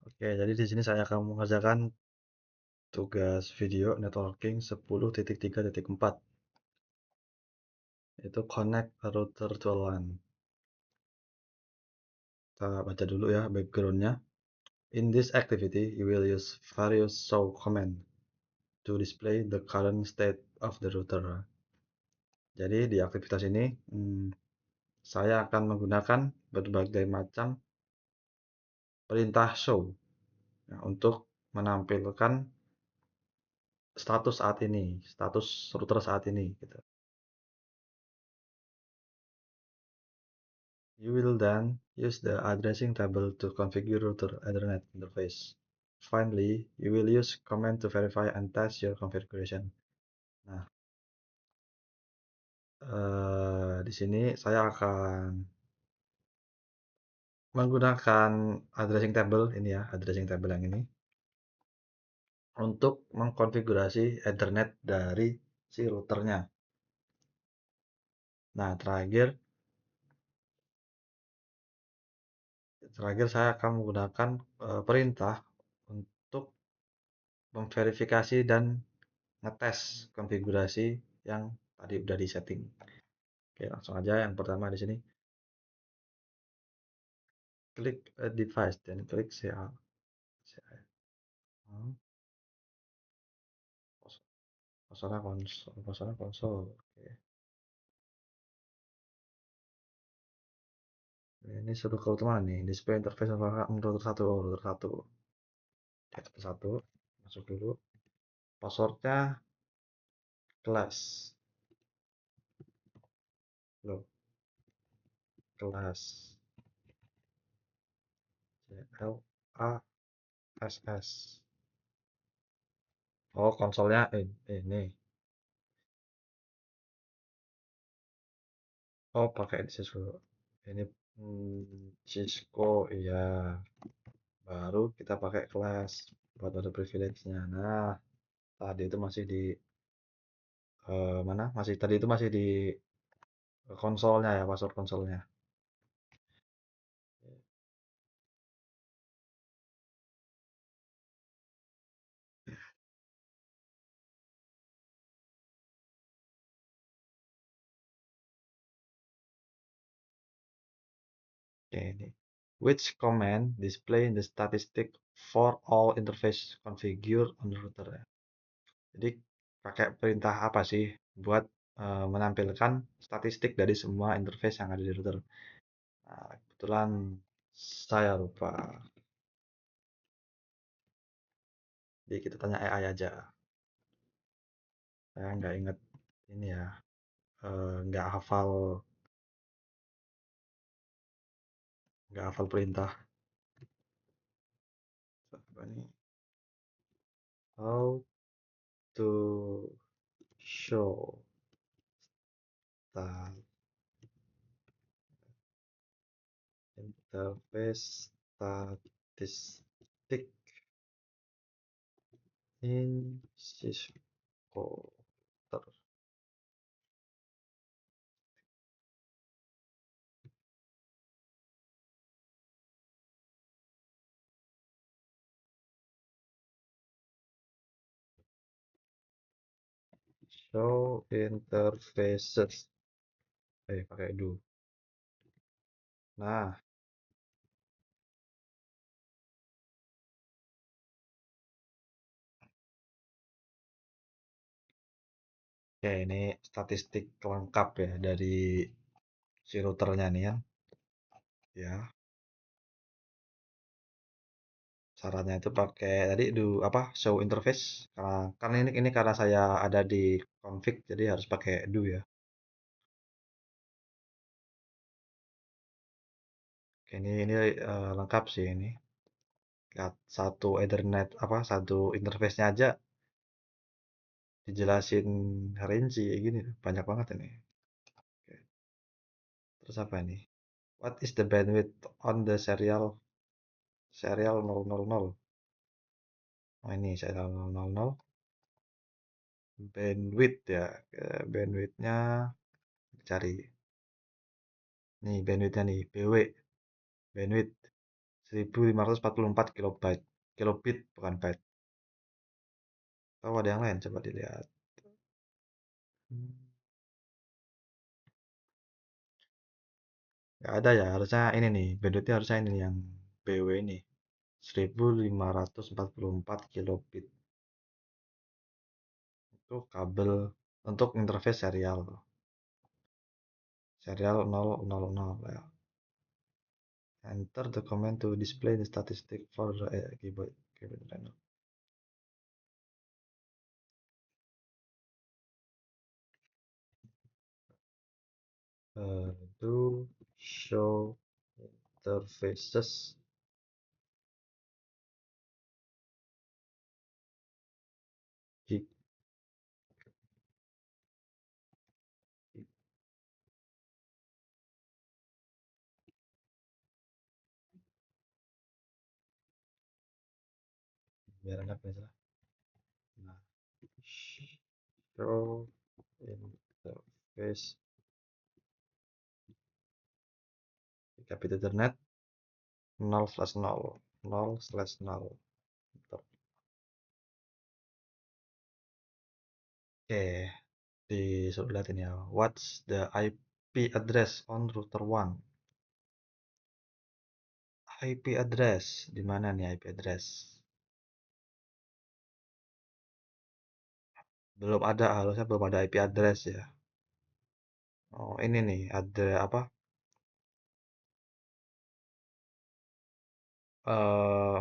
Oke, jadi di sini saya akan mengerjakan tugas video networking 10.3.4. Itu connect a router to a LAN. Kita baca dulu ya backgroundnya. In this activity, you will use various show command to display the current state of the router. Jadi di aktivitas ini, saya akan menggunakan berbagai macam perintah show ya, untuk menampilkan status saat ini, status router saat ini gitu. You will then use the addressing table to configure router Ethernet interface. Finally, you will use command to verify and test your configuration. Nah, di sini saya akan menggunakan addressing table ini ya, addressing table yang ini untuk mengkonfigurasi Ethernet dari si routernya. Nah, terakhir saya akan menggunakan perintah untuk memverifikasi dan ngetes konfigurasi yang tadi udah di setting. Oke, langsung aja yang pertama di sini. Klik a device dan klik CA. Hmm, Pasarnya konsol. Oke. Ini suruh ke mana nih? Display interface apakah router 1? Oh, router 1. Router 1. Masuk dulu. Passwordnya kelas. Loh, kelas. CLASS. Oh, konsolnya ini. Oh, pakai di Cisco. Ini Cisco, iya. Baru kita pakai kelas buat ada privilege-nya. Nah, tadi itu masih di mana? Masih tadi itu masih di konsolnya ya, password konsolnya. Oke, ini. Which command display the statistic for all interface configured on the router ya. Jadi pakai perintah apa sih buat menampilkan statistik dari semua interface yang ada di router. Nah, kebetulan saya lupa. Jadi kita tanya AI aja. Saya nggak inget ini ya, nggak hafal perintah. Apa nih? How to show the interface statistic in Cisco. Show interfaces. Pakai do. Nah, ya ini statistik lengkap ya dari si routernya nih ya. Ya, caranya itu pakai tadi do apa show interface. Karena ini karena saya ada di config jadi harus pakai do ya. Oke, ini lengkap sih ini. Lihat satu Ethernet apa satu interface-nya aja dijelasin rinci kayak gini banyak banget ini. Oke. Terus apa ini? What is the bandwidth on the serial 000? Oh ini serial 000. Bandwidth ya. Bandwidthnya cari. Nih bandwidthnya nih BW. Bandwidth 1544 kilobyte. Kilobit bukan byte. Oh, ada yang lain, coba dilihat. Nggak ada ya, harusnya ini nih, bandwidthnya harusnya ini yang BW ini. 1544 kilobit. Itu kabel untuk interface serial. Serial 000 ya. Enter the command to display the statistic for the keyboard channel. Do show interfaces. Biar enak nih. Nah, show interface gigabit Ethernet 0/0 0/0. Oke, disuruh liatin ya. What's the IP address on router 1? IP address di mana nih IP address? Belum ada, harusnya belum ada IP address ya. Oh, ini nih ada apa?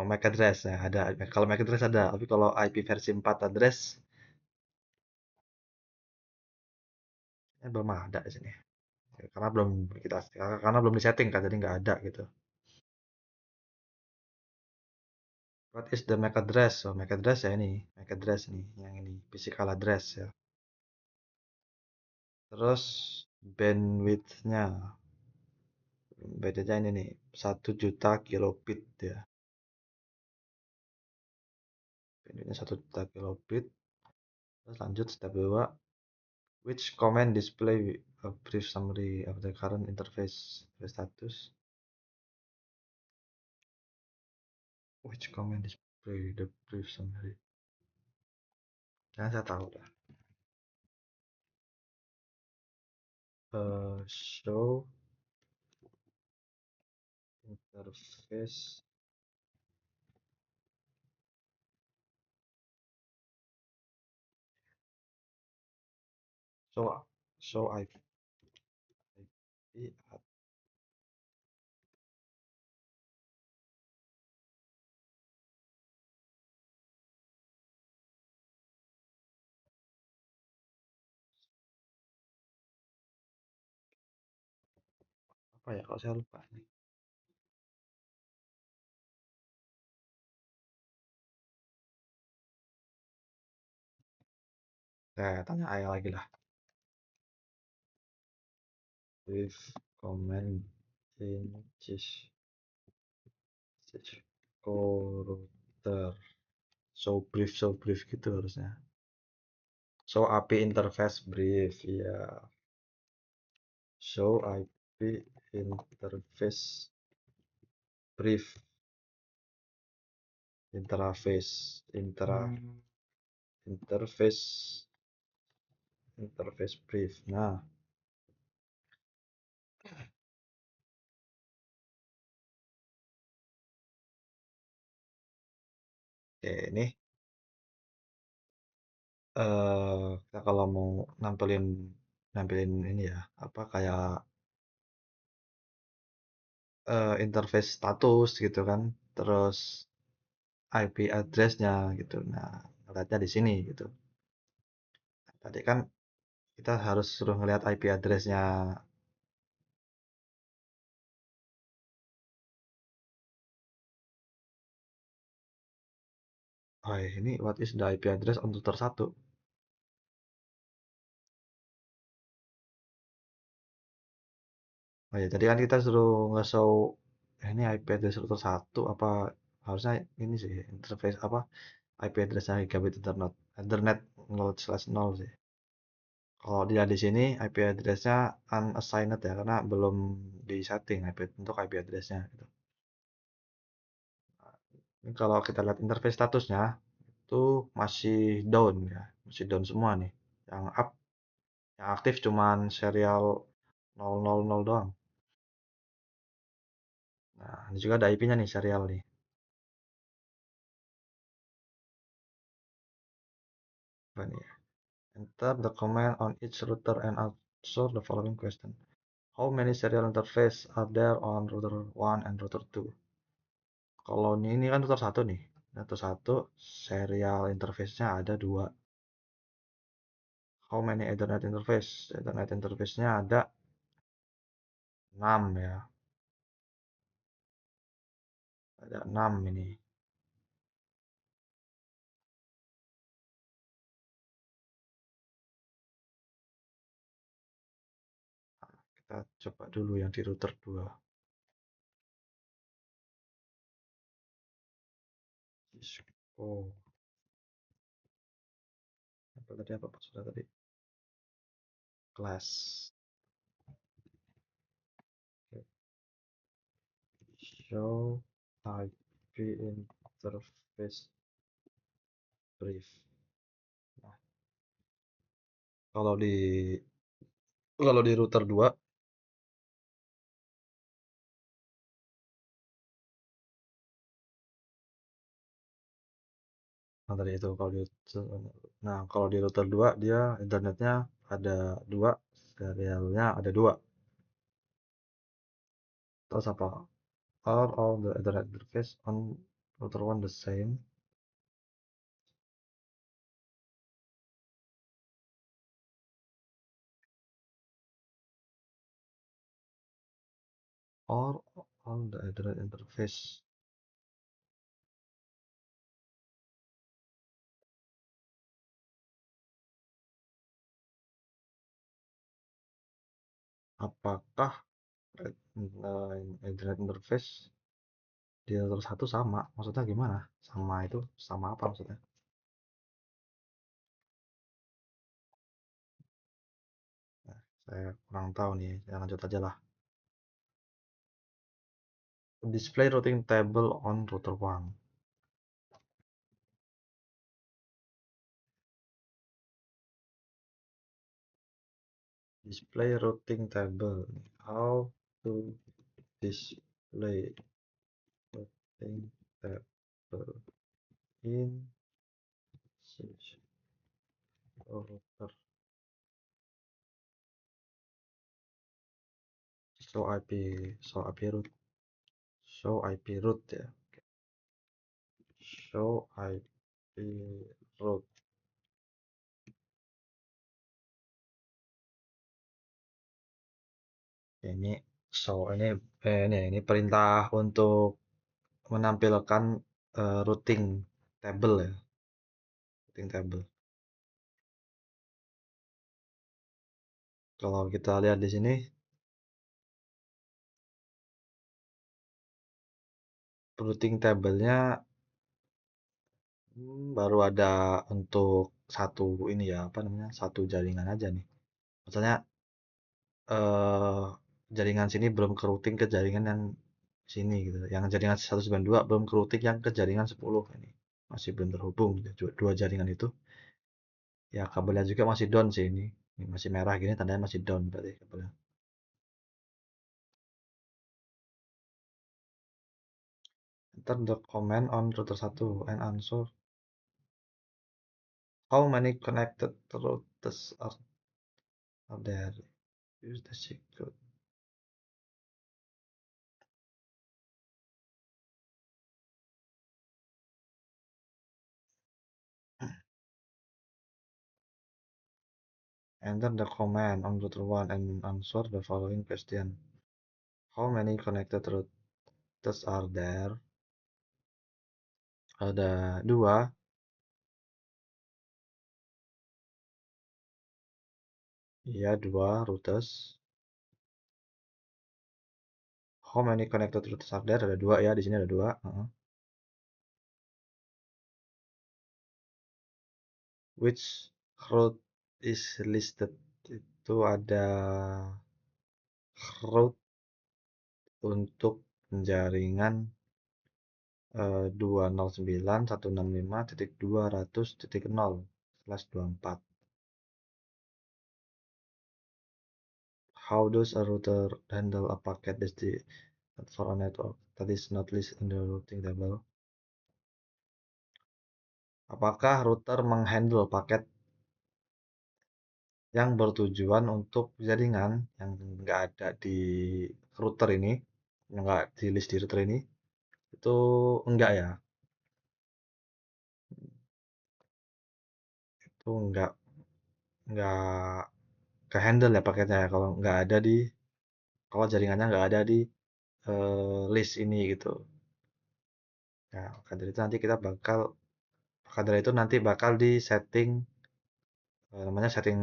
MAC address ya, ada. Kalau MAC address ada, tapi kalau IP versi 4 address belum ada di sini. Karena belum kita karena belum disetting kan, jadi nggak ada gitu. What is the MAC address? Oh, MAC address ya ini, MAC address nih, yang ini physical address ya. Terus bandwidthnya, bandwidthnya ini nih 1 juta kilobit ya. Bandwidthnya 1 juta kilobit. Terus lanjut step 2. Which command display a brief summary of the current interface status? Which command display the brief summary? Jangan saya tahu lah. Show interface show show IP apa ya kalau saya lupa nih. Saya tanya AI lagi lah. Brief command in router. So brief gitu harusnya. Show IP interface brief, ya. Show IP interface brief. Interface brief. Nah, oke ini kita kalau mau nampilin nampilin ini ya, apa kayak interface status gitu kan, terus IP address-nya gitu. Nah, ngeliatnya di sini gitu. Tadi kan kita harus suruh ngeliat IP address-nya. Oh, ini what is the IP address on router 1? Oh ya, tadi kan kita suruh nge-show ini IP address router 1 apa harusnya ini sih interface apa IP address-nya gigabit Ethernet 0/0 sih. Kalau dia di sini IP address-nya unassigned ya karena belum di setting IP untuk IP address-nya gitu. Ini kalau kita lihat interface statusnya, itu masih down ya, masih down semua nih. Yang up, yang aktif cuman serial 000 doang. Nah, ini juga ada IP-nya nih, serial nih. Apa nih ya? Enter the command on each router and answer the following question. How many serial interface are there on router 1 and router 2? Kalau ini kan router 1 nih. Router 1 serial interface-nya ada 2. How many Ethernet interface? Ethernet interface-nya ada 6 ya. Ada 6 ini. Kita coba dulu yang di router 2. Cisco. Apa tadi, apa sudah tadi? Class. Oke. Show IP interface brief. Nah, kalau di router 2, nah tadi itu kalau di router 2 dia internetnya ada 2, serialnya ada 2. Terus apa? Are all the Ethernet interface on router 1 the same? Or all the Ethernet interface? Apakah Ethernet interface di router 1 sama? Maksudnya gimana? Sama itu sama apa maksudnya? Nah, saya kurang tahu nih. Ya, lanjut aja lah. Display routing table on router 1. Display routing table. How to display routing table in Cisco router? Show IP root. Show IP root ya. Show IP root. Ini ini perintah untuk menampilkan routing table ya, routing table. Kalau kita lihat di sini, routing table-nya baru ada untuk satu ini ya, apa namanya, satu jaringan aja nih. Misalnya eh, jaringan sini belum ke routing ke jaringan yang sini gitu. Yang jaringan 192 belum ke routing yang ke jaringan 10 ini. Masih belum terhubung. Dua jaringan itu. Ya kabelnya juga masih down sih ini. Ini masih merah gini tandanya masih down berarti kabelnya. Enter the command on router 1 and answer how many connected routers are there. Use the secret. Enter the command on router 1 and answer the following question. How many connected routers are there? Ada 2. Iya, 2 routers. How many connected routers are there? Ada 2 ya, di sini ada 2. Which route is listed? Itu ada route untuk jaringan 209.165.200.0/24. How does a router handle a packet destined for a network that is not listed in the routing table? Apakah router menghandle paket yang bertujuan untuk jaringan yang nggak ada di router ini, yang nggak di list di router ini, itu enggak ya? Itu nggak ke handle ya paketnya ya kalau nggak ada di kalau jaringannya nggak ada di list ini gitu. Nah, maka dari itu nanti bakal di setting namanya setting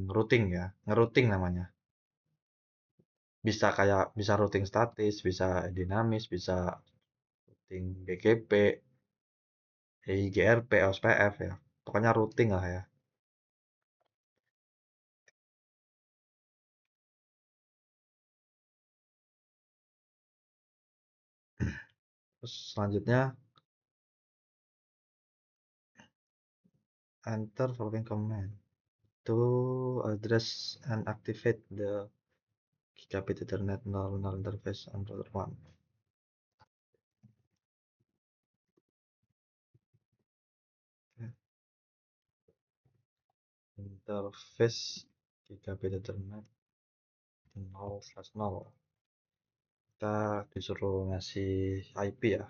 routing ya, ngerouting namanya. Bisa kayak bisa routing statis, bisa dinamis, bisa routing BGP, IGRP, OSPF ya. Pokoknya routing lah ya. Terus selanjutnya enter following command to address and activate the gigabit Ethernet null interface on router 1. Interface gigabit Ethernet 0/0. Kita disuruh ngasih IP ya.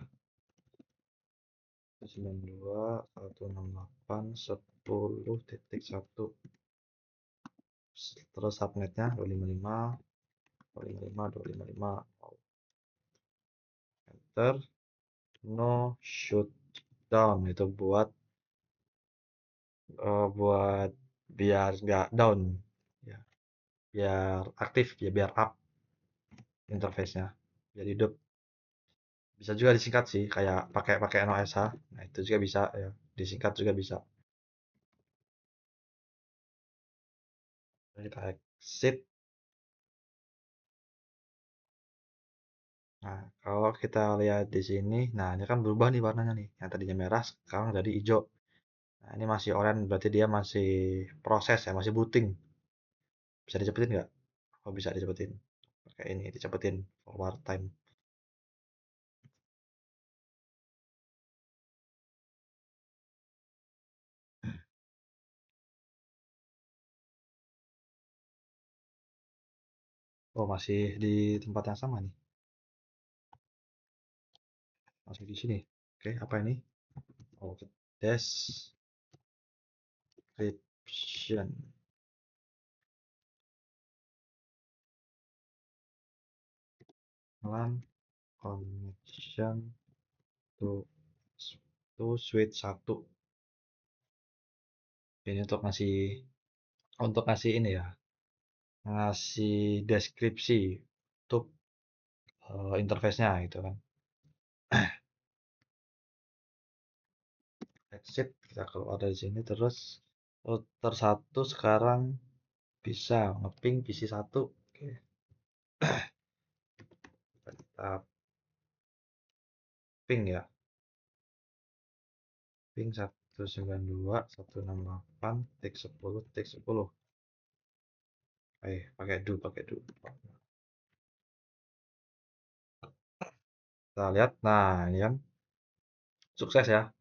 92.168.10.1. Terus subnetnya 255 255 255. Enter. No shutdown itu buat biar nggak down ya, biar aktif ya, biar up interface-nya jadi hidup. Bisa juga disingkat sih kayak pakai pakai NOSH. Nah itu juga bisa ya, disingkat juga bisa. Kita exit. Nah kalau kita lihat di sini, nah ini kan berubah nih warnanya nih, yang tadinya merah sekarang jadi hijau. Nah ini masih oranye, berarti dia masih proses ya, masih booting. Bisa dicepetin nggak? Oh bisa dicepetin, pakai ini dicepetin forward time. Oh masih di tempat yang sama nih, masih di sini. Oke apa ini? Oh description LAN connection to switch 1. Ini untuk ngasih ini ya, ngasih deskripsi untuk interface-nya gitu kan. Exit, kita keluar dari sini. Terus router 1 sekarang bisa ngeping PC 1. Oke, kita ping ya, ping 192.168.10.10. Pakai do. Kita lihat, nah ini kan sukses ya,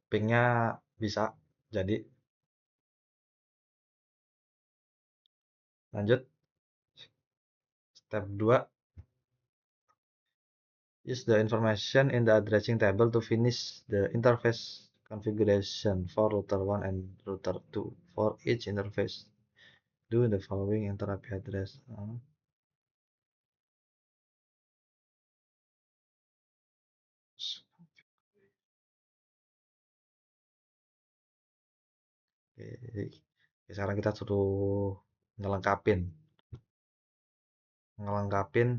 pingnya bisa. Jadi lanjut step 2. Use the information in the addressing table to finish the interface configuration for router 1 and router 2. For each interface, do the following: enter IP address. Oke, sekarang kita suruh ngelengkapin ngelengkapin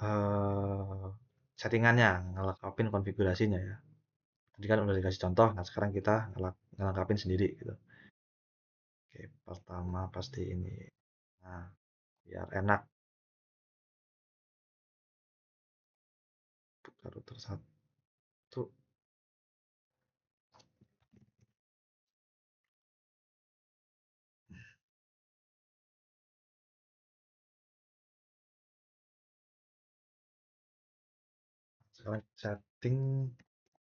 eh, settingannya, ngelengkapin konfigurasinya ya. Tadi kan udah dikasih contoh, nah sekarang kita ngelengkapin sendiri gitu. Oke, pertama pasti ini. Nah, biar enak. ke router 1. Select setting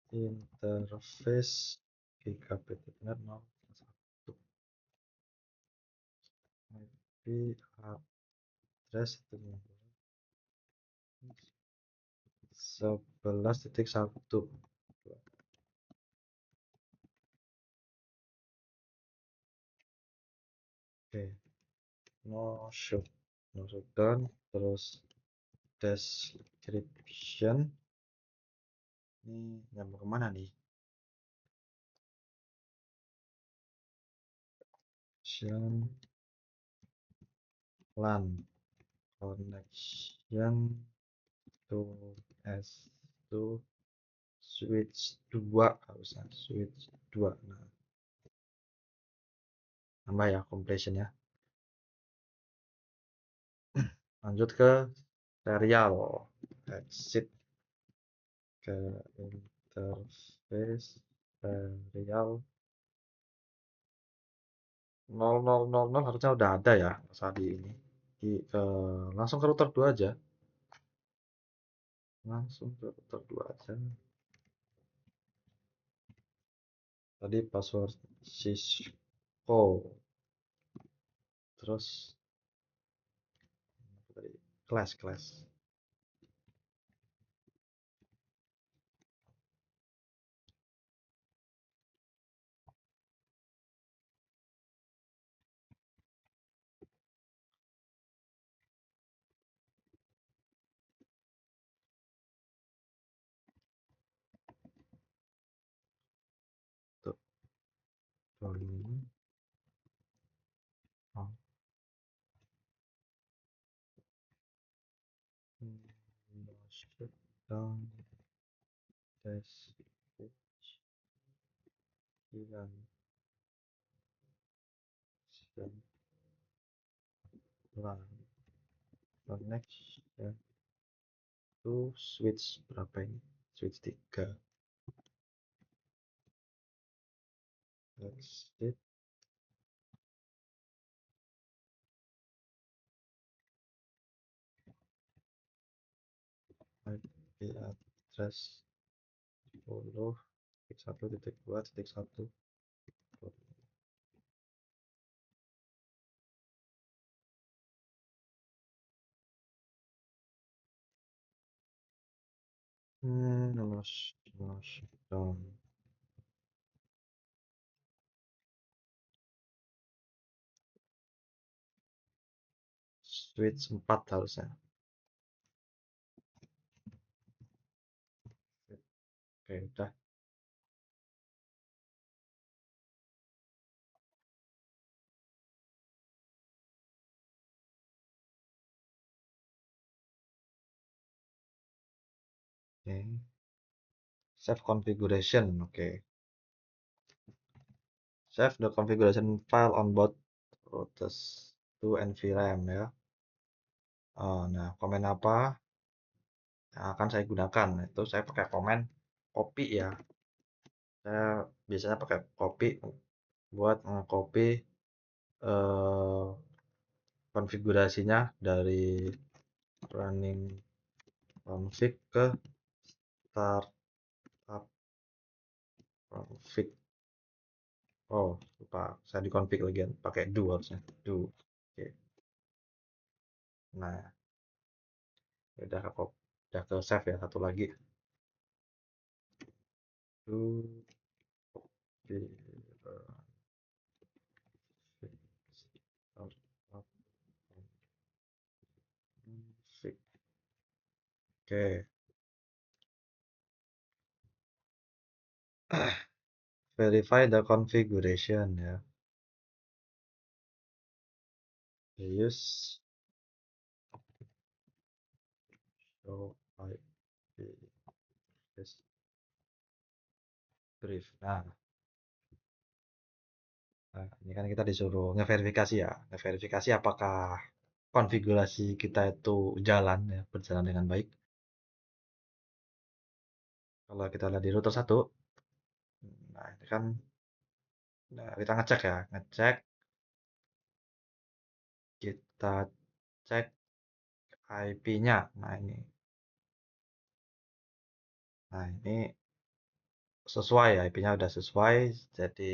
interface gigabit internet 0,1 IP address 11.1. Oke, no show done, terus description ini nyambung kemana nih? LAN connection to S2 switch 2 harusnya switch 2. Nah, tambah ya completion ya. Lanjut ke serial, exit ke interface serial 0000 harusnya udah ada ya saat ini. Langsung ke router 2 aja. Langsung ke router 2 aja. Tadi password Cisco. Terus tadi class. Tuh, ini. Oh. Shutdown test hilang pelan next ya itu switch berapa ini switch 3 exit IP address 10.1.2.1. Shutdown switch 4 harusnya. Oke udah. Oke. Save configuration. Oke. Save the configuration file on both routers to NVRAM ya. Nah, komen apa yang akan saya gunakan? Itu saya pakai komen copy ya. Saya biasanya pakai copy buat copy konfigurasinya dari running config ke startup config. Oh, lupa. Saya di config lagi pakai do harusnya. Do. Oke. Nah, udah ke save ya satu lagi. Do Oke. Verify the configuration ya. Use show IP address brief. Nah, ini kan kita disuruh ngeverifikasi ya. Ngeverifikasi apakah konfigurasi kita itu berjalan dengan baik. Kalau kita lihat di router satu, nah ini kan, nah, kita ngecek ya, ngecek, kita cek IP-nya. Nah ini sesuai ya, IP-nya udah sesuai, jadi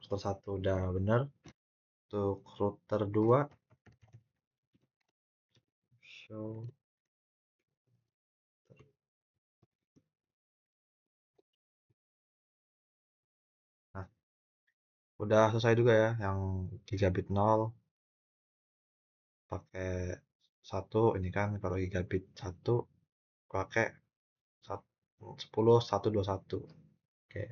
router satu udah bener. Untuk router 2, show, nah udah selesai juga ya, yang gigabit 0 pakai satu. Ini kan kalau gigabit 1 pakai 10.121. Oke.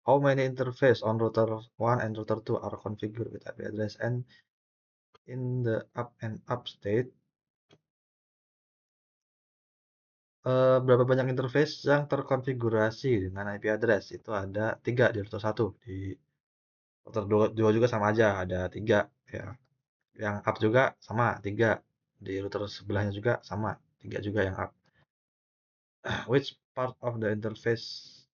How many interface on router 1 and router 2 are configured with IP address and in the up and up state? Berapa banyak interface yang terkonfigurasi dengan IP address? Itu ada 3 di router 1. Di router 2 juga sama aja, ada 3 ya. Yang up juga sama 3. Di router sebelahnya juga sama 3 juga yang up. Which part of the interface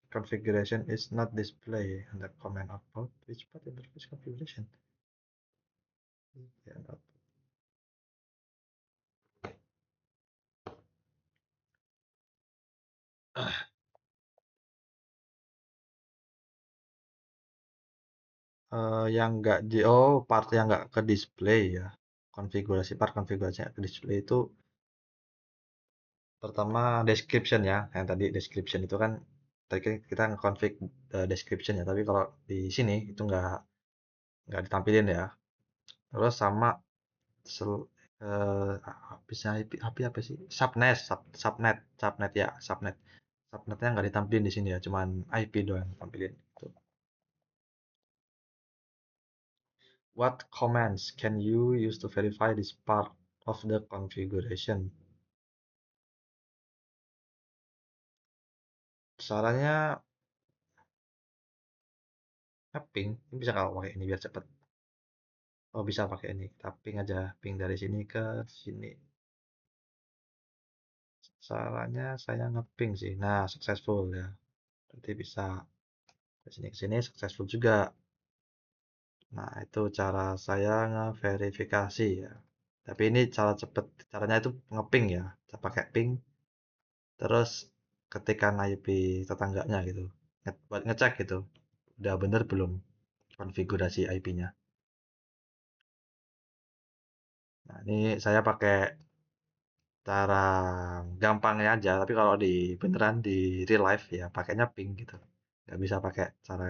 configuration is not displayed on the command output? Which part interface configuration? Ya, yang nggak di part yang nggak ke display ya. Part konfigurasi yang ke display itu pertama description ya. Yang tadi description itu kan tadi kan kita nge-config description ya, tapi kalau di sini itu nggak ditampilin ya. Terus sama sel- eh, bisa IP apa sih? Subnet ya, subnet. Subnetnya nggak ditampilin di sini ya, cuman IP doang yang ditampilin. Gitu. What commands can you use to verify this part of the configuration? Caranya ping. Ini bisa kalau pakai ini biar cepet. Oh bisa pakai ini. Kita ping aja, ping dari sini ke sini. Caranya saya ngeping sih. Nah, successful ya. Berarti bisa ke sini successful juga. Nah, itu cara saya ngeverifikasi ya. Tapi ini cara cepet. Caranya itu ngeping ya. Saya pakai ping, terus ketikkan IP tetangganya gitu. Buat ngecek gitu. Udah bener belum konfigurasi IP-nya. Nah, ini saya pakai cara gampangnya aja, tapi kalau di beneran di real life ya pakainya ping gitu. Nggak bisa pakai cara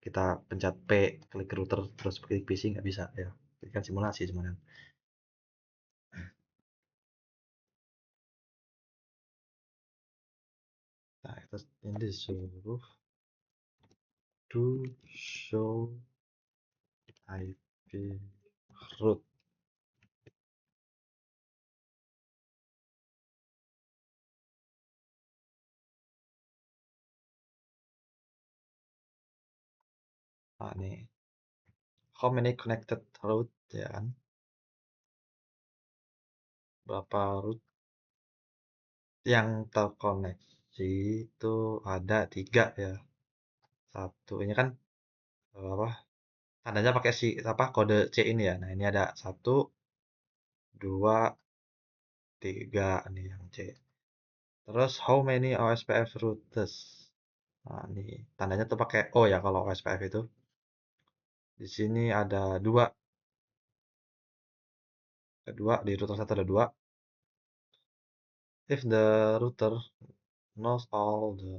kita pencet P, klik router, terus klik PC nggak bisa ya. Ini kan simulasi sebenarnya. Nah, terus ini disuruh do show IP root. Nah, ini how many connected root ya kan? Berapa root yang terkoneksi itu ada 3 ya. Satu ini kan apa? Tandanya pakai si apa kode C ini ya. Nah, ini ada 1, 2, 3 nih yang C. Terus how many OSPF routers? Nah, ini tandanya tuh pakai O ya kalau OSPF itu. Di sini ada 2. Kedua di router satu ada 2. If the router knows all the,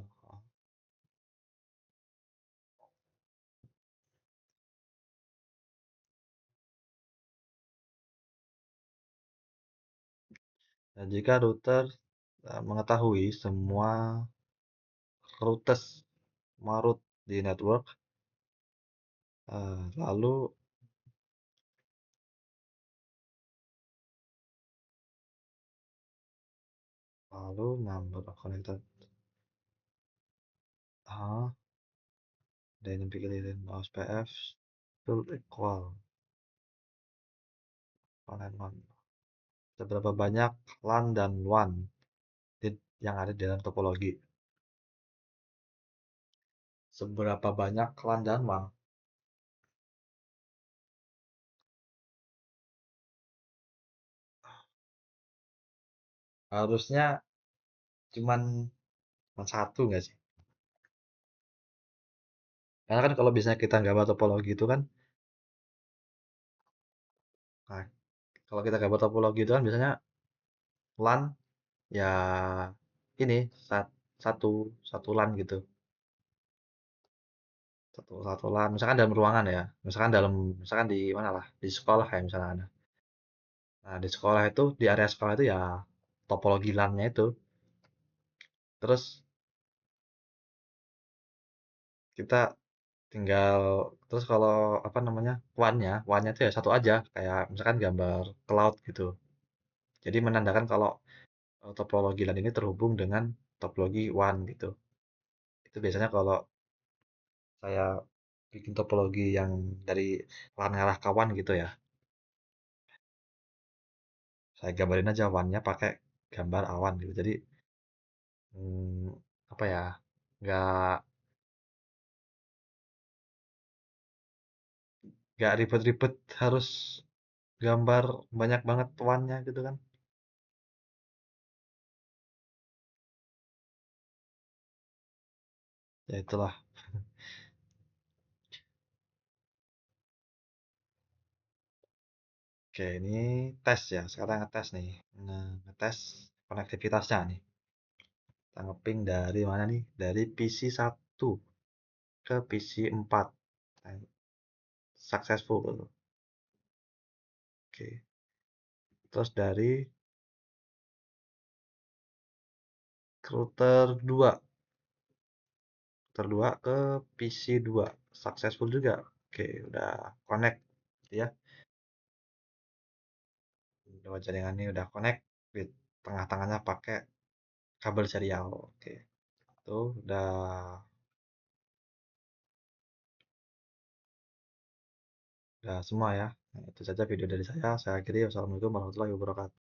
dan jika router mengetahui semua routes, semua route di network, lalu lalu number of connected then mouse PF will equal 1 and 1. Seberapa banyak LAN dan WAN yang ada di dalam topologi? Seberapa banyak LAN dan WAN? Harusnya cuman, cuman satu nggak sih? Karena kan kalau biasanya kita gambar topologi itu kan, nah, kalau kita gambar topologi itu kan biasanya LAN ya ini satu satu LAN gitu. Satu LAN, misalkan dalam ruangan ya. Misalkan di mana lah, di sekolah ya misalnya. Nah, di sekolah itu, di area sekolah itu ya topologi LAN-nya itu. Terus kita tinggal terus kalau apa namanya? WAN-nya itu ya satu aja, kayak misalkan gambar cloud gitu. Jadi menandakan kalau topologi LAN ini terhubung dengan topologi WAN gitu. Itu biasanya kalau saya bikin topologi yang dari LAN ngarah ke WAN gitu ya. Saya gambarin aja WAN-nya pakai gambar awan gitu. Jadi hmm, apa ya? Nggak nggak ribet-ribet harus gambar banyak banget WAN-nya gitu kan. Ya itulah. Oke, ini tes ya. Sekarang ngetes nih. Nah, ngetes konektivitasnya nih. Kita ngeping dari mana nih? Dari PC 1 ke PC 4. Nah, successful. Oke. Terus dari router 2 ke PC 2. Successful juga. Oke, udah connect ya. Dua jaringan ini udah connect. Di tengah-tengahnya pakai kabel serial. Oke. Itu udah semua ya. Nah, itu saja video dari saya. Saya akhiri. Wassalamualaikum warahmatullahi wabarakatuh.